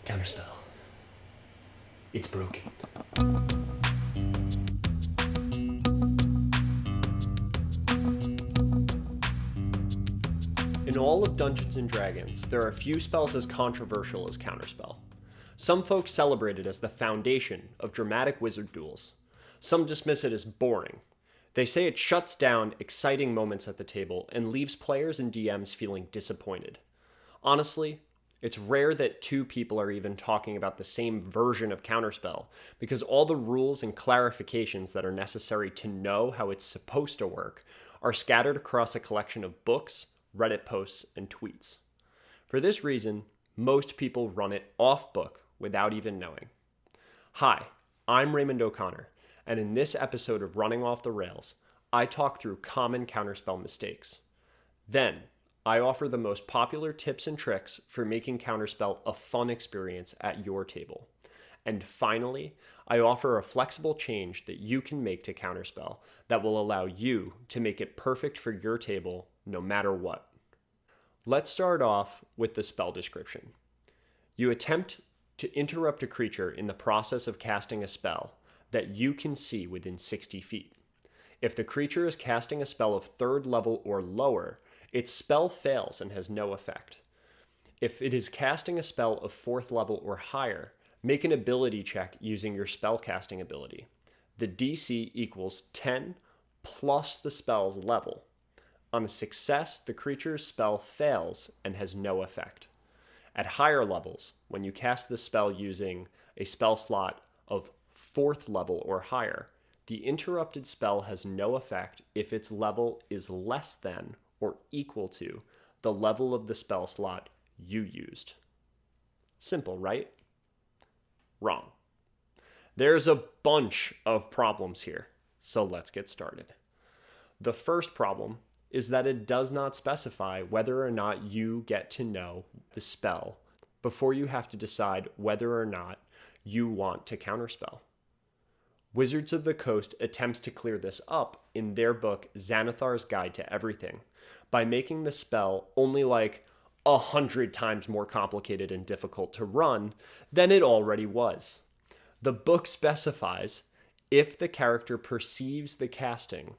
Counterspell. It's broken. In all of Dungeons & Dragons, there are few spells as controversial as Counterspell. Some folks celebrate it as the foundation of dramatic wizard duels. Some dismiss it as boring. They say it shuts down exciting moments at the table and leaves players and DMs feeling disappointed. Honestly, it's rare that two people are even talking about the same version of Counterspell, because all the rules and clarifications that are necessary to know how it's supposed to work are scattered across a collection of books, Reddit posts, and tweets. For this reason, most people run it off book without even knowing. Hi, I'm Raymond O'Connor, and in this episode of Running Off the Rails, I talk through common Counterspell mistakes. Then, I offer the most popular tips and tricks for making Counterspell a fun experience at your table. And finally, I offer a flexible change that you can make to Counterspell that will allow you to make it perfect for your table no matter what. Let's start off with the spell description. You attempt to interrupt a creature in the process of casting a spell that you can see within 60 feet. If the creature is casting a spell of 3rd level or lower, its spell fails and has no effect. If it is casting a spell of 4th level or higher, make an ability check using your spellcasting ability. The DC equals 10 plus the spell's level. On a success, the creature's spell fails and has no effect. At higher levels, when you cast the spell using a spell slot of 4th level or higher, the interrupted spell has no effect if its level is less than or equal to the level of the spell slot you used. Simple, right? Wrong. There's a bunch of problems here, so let's get started. The first problem is that it does not specify whether or not you get to know the spell before you have to decide whether or not you want to counterspell. Wizards of the Coast attempts to clear this up in their book Xanathar's Guide to Everything by making the spell only like 100 times more complicated and difficult to run than it already was. The book specifies if the character perceives the casting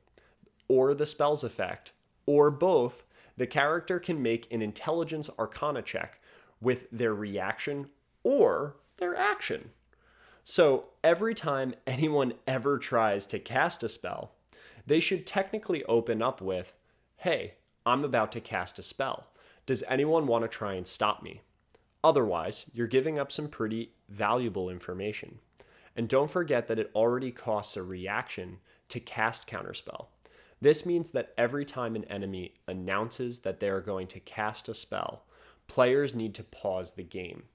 or the spell's effect, or both, the character can make an intelligence arcana check with their reaction or their action. So every time anyone ever tries to cast a spell, they should technically open up with, "Hey, I'm about to cast a spell. Does anyone want to try and stop me?" Otherwise, you're giving up some pretty valuable information. And don't forget that it already costs a reaction to cast Counterspell. This means that every time an enemy announces that they are going to cast a spell, players need to pause the game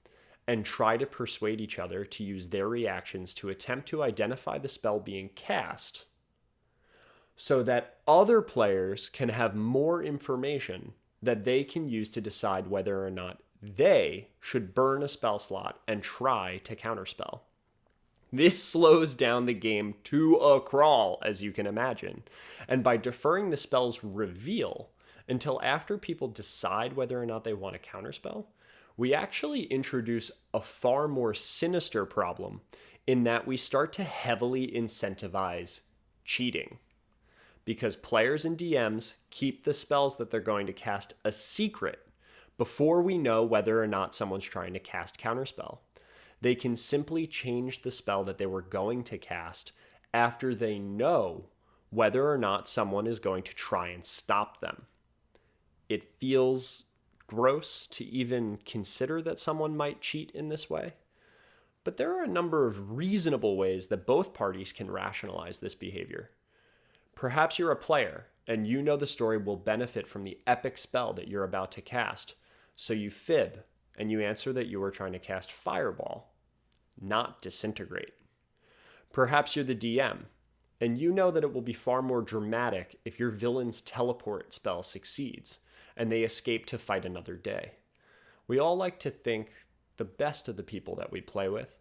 and try to persuade each other to use their reactions to attempt to identify the spell being cast so that other players can have more information that they can use to decide whether or not they should burn a spell slot and try to counterspell. This slows down the game to a crawl, as you can imagine. And by deferring the spell's reveal until after people decide whether or not they want to counterspell, we actually introduce a far more sinister problem in that we start to heavily incentivize cheating. Because players and DMs keep the spells that they're going to cast a secret before we know whether or not someone's trying to cast counterspell. They can simply change the spell that they were going to cast after they know whether or not someone is going to try and stop them. It feels gross to even consider that someone might cheat in this way, but there are a number of reasonable ways that both parties can rationalize this behavior. Perhaps you're a player and you know the story will benefit from the epic spell that you're about to cast, so you fib and you answer that you were trying to cast Fireball, not Disintegrate. Perhaps you're the DM, and you know that it will be far more dramatic if your villain's teleport spell succeeds, and they escape to fight another day. We all like to think the best of the people that we play with,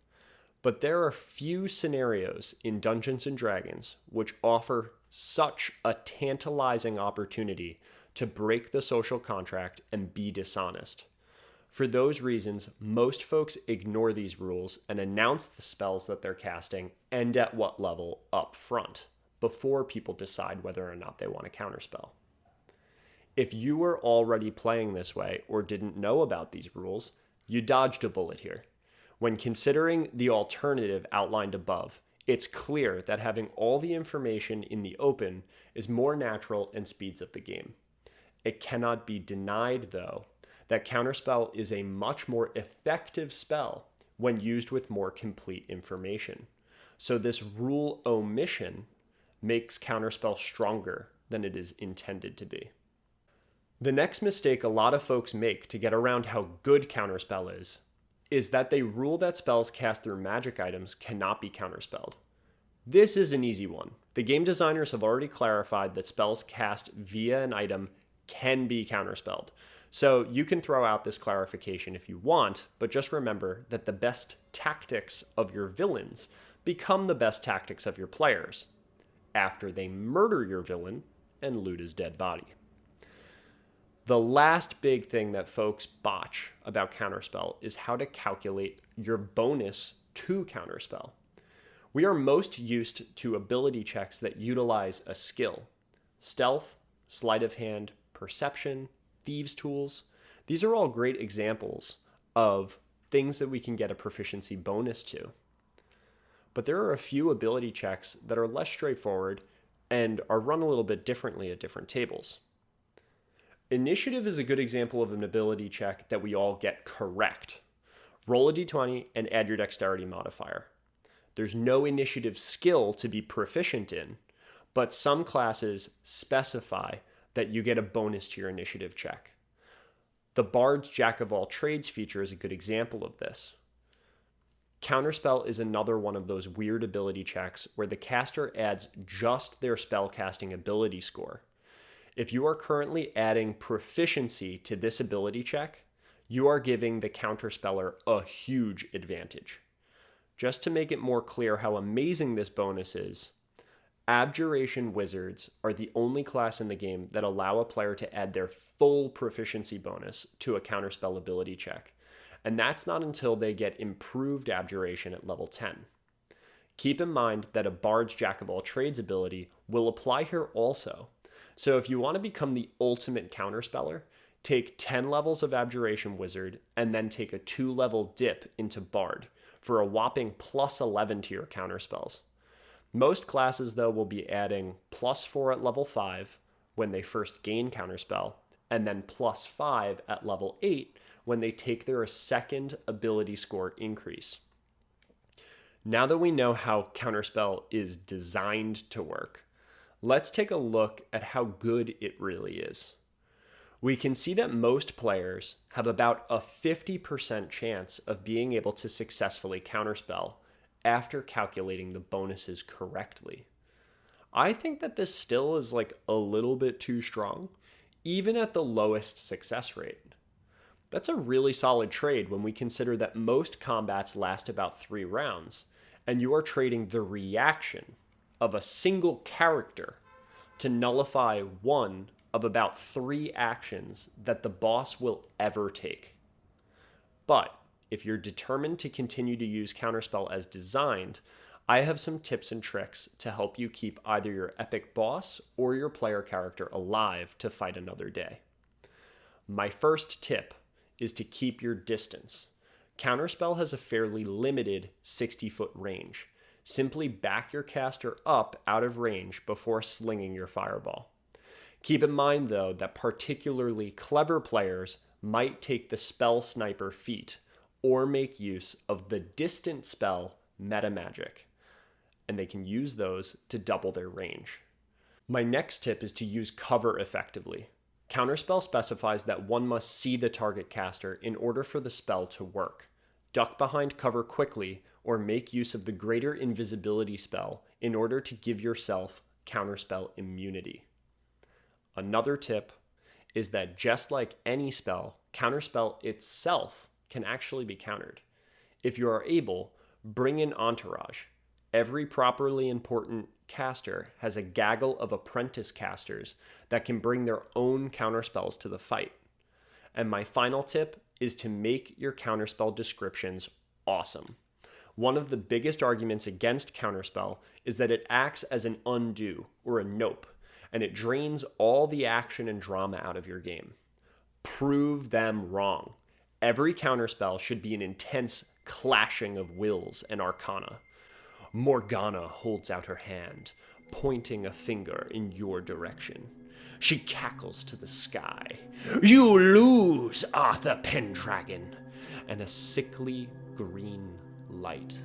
but there are few scenarios in Dungeons & Dragons which offer such a tantalizing opportunity to break the social contract and be dishonest. For those reasons, most folks ignore these rules and announce the spells that they're casting and at what level up front, before people decide whether or not they want to counterspell. If you were already playing this way or didn't know about these rules, you dodged a bullet here. When considering the alternative outlined above, it's clear that having all the information in the open is more natural and speeds up the game. It cannot be denied, though, that Counterspell is a much more effective spell when used with more complete information. So this rule omission makes Counterspell stronger than it is intended to be. The next mistake a lot of folks make to get around how good Counterspell is that they rule that spells cast through magic items cannot be counterspelled. This is an easy one. The game designers have already clarified that spells cast via an item can be counterspelled. So you can throw out this clarification if you want, but just remember that the best tactics of your villains become the best tactics of your players after they murder your villain and loot his dead body. The last big thing that folks botch about Counterspell is how to calculate your bonus to Counterspell. We are most used to ability checks that utilize a skill. Stealth, sleight of hand, perception, thieves' tools. These are all great examples of things that we can get a proficiency bonus to. But there are a few ability checks that are less straightforward and are run a little bit differently at different tables. Initiative is a good example of an ability check that we all get correct. Roll a d20 and add your dexterity modifier. There's no initiative skill to be proficient in, but some classes specify that you get a bonus to your initiative check. The Bard's Jack of all trades feature is a good example of this. Counterspell is another one of those weird ability checks where the caster adds just their spellcasting ability score. If you are currently adding proficiency to this ability check, you are giving the counterspeller a huge advantage. Just to make it more clear how amazing this bonus is, Abjuration Wizards are the only class in the game that allow a player to add their full proficiency bonus to a counterspell ability check, and that's not until they get improved Abjuration at level 10. Keep in mind that a Bard's Jack of all trades ability will apply here also. So if you want to become the ultimate counterspeller, take 10 levels of Abjuration Wizard and then take a 2-level dip into Bard for a whopping plus 11 to your counterspells. Most classes, though, will be adding plus 4 at level 5 when they first gain counterspell, and then plus 5 at level 8 when they take their second ability score increase. Now that we know how counterspell is designed to work, let's take a look at how good it really is. We can see that most players have about a 50% chance of being able to successfully counterspell after calculating the bonuses correctly. I think that this still is a little bit too strong, even at the lowest success rate. That's a really solid trade when we consider that most combats last about 3 rounds, and you are trading the reaction of a single character to nullify one of about 3 actions that the boss will ever take. But if you're determined to continue to use Counterspell as designed, I have some tips and tricks to help you keep either your epic boss or your player character alive to fight another day. My first tip is to keep your distance. Counterspell has a fairly limited 60-foot range. Simply back your caster up out of range before slinging your fireball. Keep in mind, though, that particularly clever players might take the Spell Sniper feat or make use of the distant spell Meta Magic, and they can use those to double their range. My next tip is to use cover effectively. Counterspell specifies that one must see the target caster in order for the spell to work. Duck behind cover quickly or make use of the greater invisibility spell in order to give yourself counterspell immunity. Another tip is that just like any spell, counterspell itself can actually be countered. If you are able, bring in entourage. Every properly important caster has a gaggle of apprentice casters that can bring their own counterspells to the fight. And my final tip is to make your counterspell descriptions awesome. One of the biggest arguments against counterspell is that it acts as an undo or a nope, and it drains all the action and drama out of your game. Prove them wrong. Every counterspell should be an intense clashing of wills and arcana. Morgana holds out her hand, pointing a finger in your direction. She cackles to the sky. You lose, Arthur Pendragon! And a sickly green light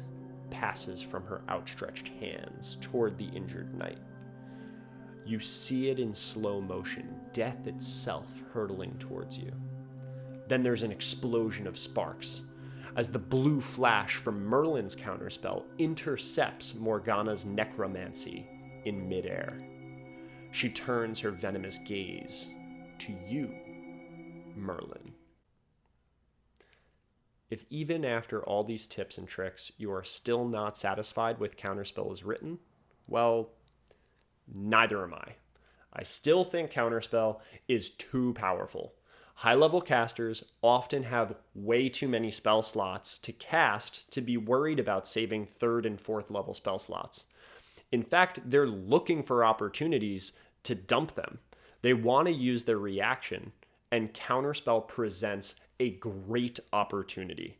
passes from her outstretched hands toward the injured knight. You see it in slow motion, death itself hurtling towards you. Then there's an explosion of sparks as the blue flash from Merlin's counterspell intercepts Morgana's necromancy in midair. She turns her venomous gaze to you, Merlin. If even after all these tips and tricks you are still not satisfied with counterspell as written, well, neither am I. I still think counterspell is too powerful. High-level casters often have way too many spell slots to cast to be worried about saving 3rd and 4th level spell slots. In fact, they're looking for opportunities to dump them. They want to use their reaction, and counterspell presents a great opportunity.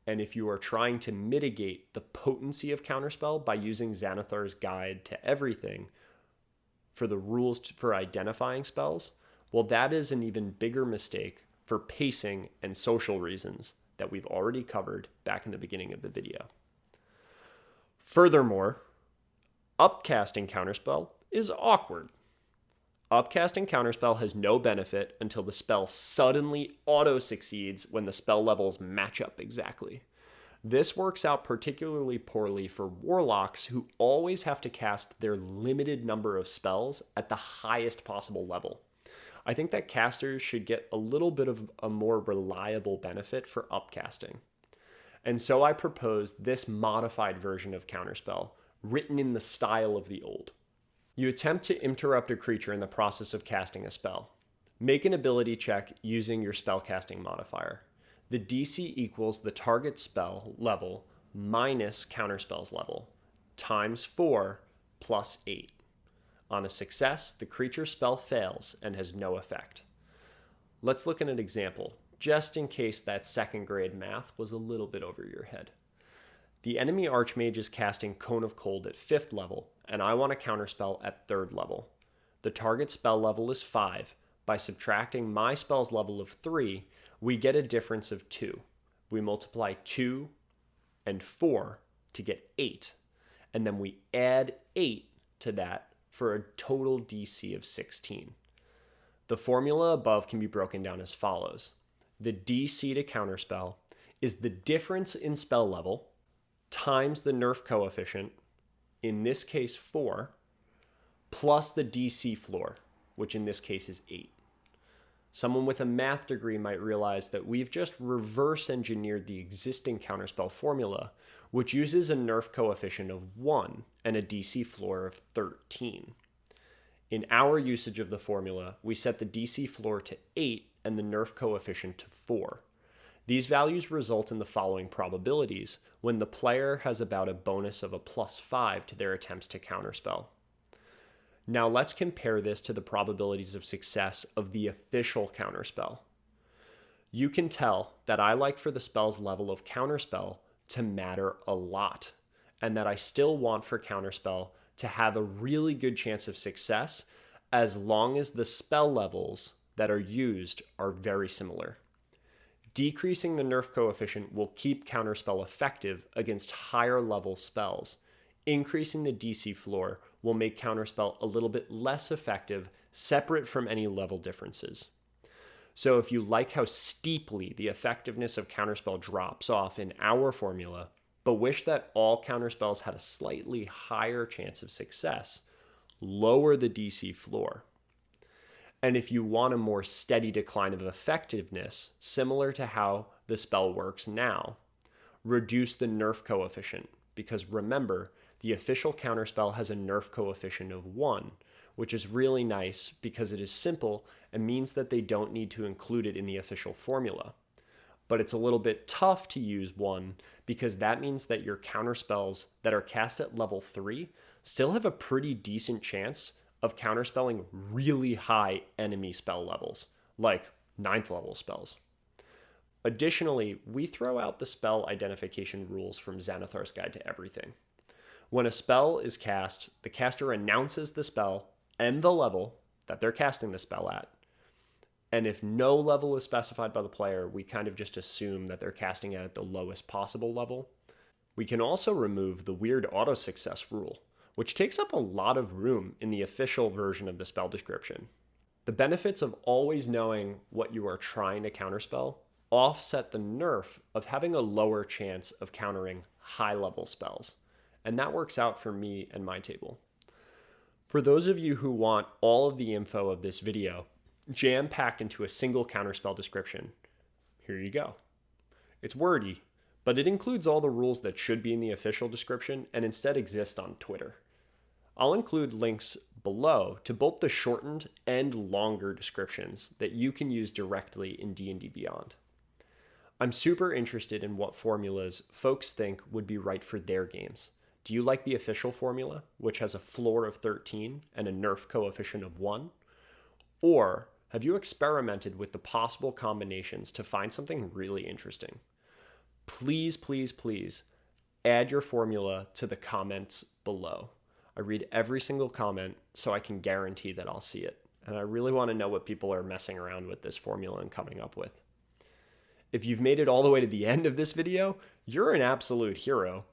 And if you are trying to mitigate the potency of counterspell by using Xanathar's Guide to Everything for the rules for identifying spells, well, that is an even bigger mistake for pacing and social reasons that we've already covered back in the beginning of the video. Furthermore, upcasting counterspell is awkward. Upcasting counterspell has no benefit until the spell suddenly auto-succeeds when the spell levels match up exactly. This works out particularly poorly for warlocks who always have to cast their limited number of spells at the highest possible level. I think that casters should get a little bit of a more reliable benefit for upcasting. And so I proposed this modified version of counterspell, written in the style of the old. You attempt to interrupt a creature in the process of casting a spell. Make an ability check using your spellcasting modifier. The DC equals the target spell level minus counterspell's level, times 4 plus 8. On a success, the creature's spell fails and has no effect. Let's look at an example, just in case that 2nd grade math was a little bit over your head. The enemy Archmage is casting Cone of Cold at 5th level, and I want a counterspell at 3rd level. The target spell level is 5. By subtracting my spell's level of 3, we get a difference of 2. We multiply 2 and 4 to get 8, and then we add 8 to that for a total DC of 16. The formula above can be broken down as follows. The DC to counterspell is the difference in spell level times the nerf coefficient, in this case 4, plus the DC floor, which in this case is 8. Someone with a math degree might realize that we've just reverse engineered the existing counterspell formula, which uses a nerf coefficient of 1 and a DC floor of 13. In our usage of the formula, we set the DC floor to 8 and the nerf coefficient to 4. These values result in the following probabilities when the player has about a bonus of a +5 to their attempts to counterspell. Now let's compare this to the probabilities of success of the official counterspell. You can tell that I like for the spell's level of counterspell to matter a lot, and that I still want for counterspell to have a really good chance of success as long as the spell levels that are used are very similar. Decreasing the nerf coefficient will keep counterspell effective against higher level spells. Increasing the DC floor will make counterspell a little bit less effective, separate from any level differences. So if you like how steeply the effectiveness of counterspell drops off in our formula, but wish that all counterspells had a slightly higher chance of success, lower the DC floor. And if you want a more steady decline of effectiveness, similar to how the spell works now, reduce the nerf coefficient, because remember, the official counterspell has a nerf coefficient of 1, which is really nice because it is simple and means that they don't need to include it in the official formula. but it's a little bit tough to use 1 because that means that your counterspells that are cast at level 3 still have a pretty decent chance of counterspelling really high enemy spell levels, like 9th level spells. Additionally, we throw out the spell identification rules from Xanathar's Guide to Everything. When a spell is cast, the caster announces the spell and the level that they're casting the spell at. And if no level is specified by the player, we kind of just assume that they're casting it at the lowest possible level. We can also remove the weird auto-success rule, which takes up a lot of room in the official version of the spell description. The benefits of always knowing what you are trying to counterspell offset the nerf of having a lower chance of countering high-level spells, and that works out for me and my table. For those of you who want all of the info of this video jam-packed into a single counterspell description, here you go. It's wordy, but it includes all the rules that should be in the official description and instead exist on Twitter. I'll include links below to both the shortened and longer descriptions that you can use directly in D&D Beyond. I'm super interested in what formulas folks think would be right for their games. Do you like the official formula, which has a floor of 13 and a nerf coefficient of 1? Or have you experimented with the possible combinations to find something really interesting? Please, please, please add your formula to the comments below. I read every single comment so I can guarantee that I'll see it. And I really want to know what people are messing around with this formula and coming up with. If you've made it all the way to the end of this video, you're an absolute hero,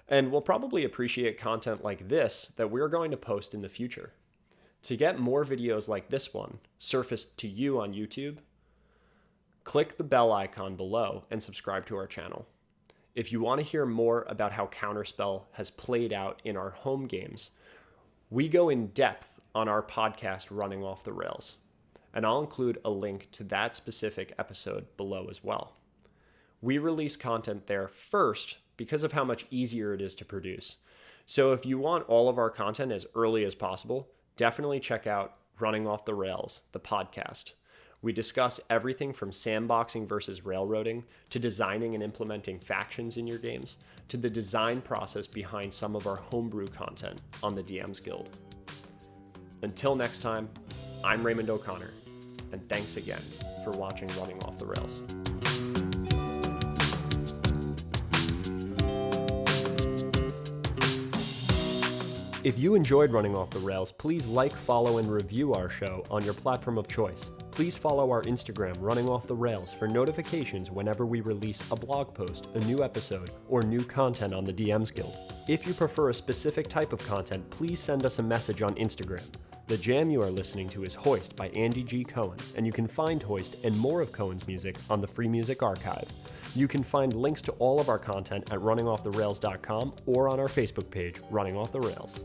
and will probably appreciate content like this that we're going to post in the future. To get more videos like this one surfaced to you on YouTube, click the bell icon below and subscribe to our channel. If you want to hear more about how Counterspell has played out in our home games, we go in depth on our podcast, Running Off the Rails, and I'll include a link to that specific episode below as well. We release content there first because of how much easier it is to produce. So if you want all of our content as early as possible, definitely check out Running Off the Rails, the podcast. We discuss everything from sandboxing versus railroading, to designing and implementing factions in your games, to the design process behind some of our homebrew content on the DM's Guild. Until next time, I'm Raymond O'Connor, and thanks again for watching Running Off the Rails. If you enjoyed Running Off the Rails, please like, follow, and review our show on your platform of choice. Please follow our Instagram, Running Off the Rails, for notifications whenever we release a blog post, a new episode, or new content on the DM's Guild. If you prefer a specific type of content, please send us a message on Instagram. The jam you are listening to is Hoist by Andy G. Cohen, and you can find Hoist and more of Cohen's music on the Free Music Archive. You can find links to all of our content at runningofftherails.com or on our Facebook page, Running Off the Rails.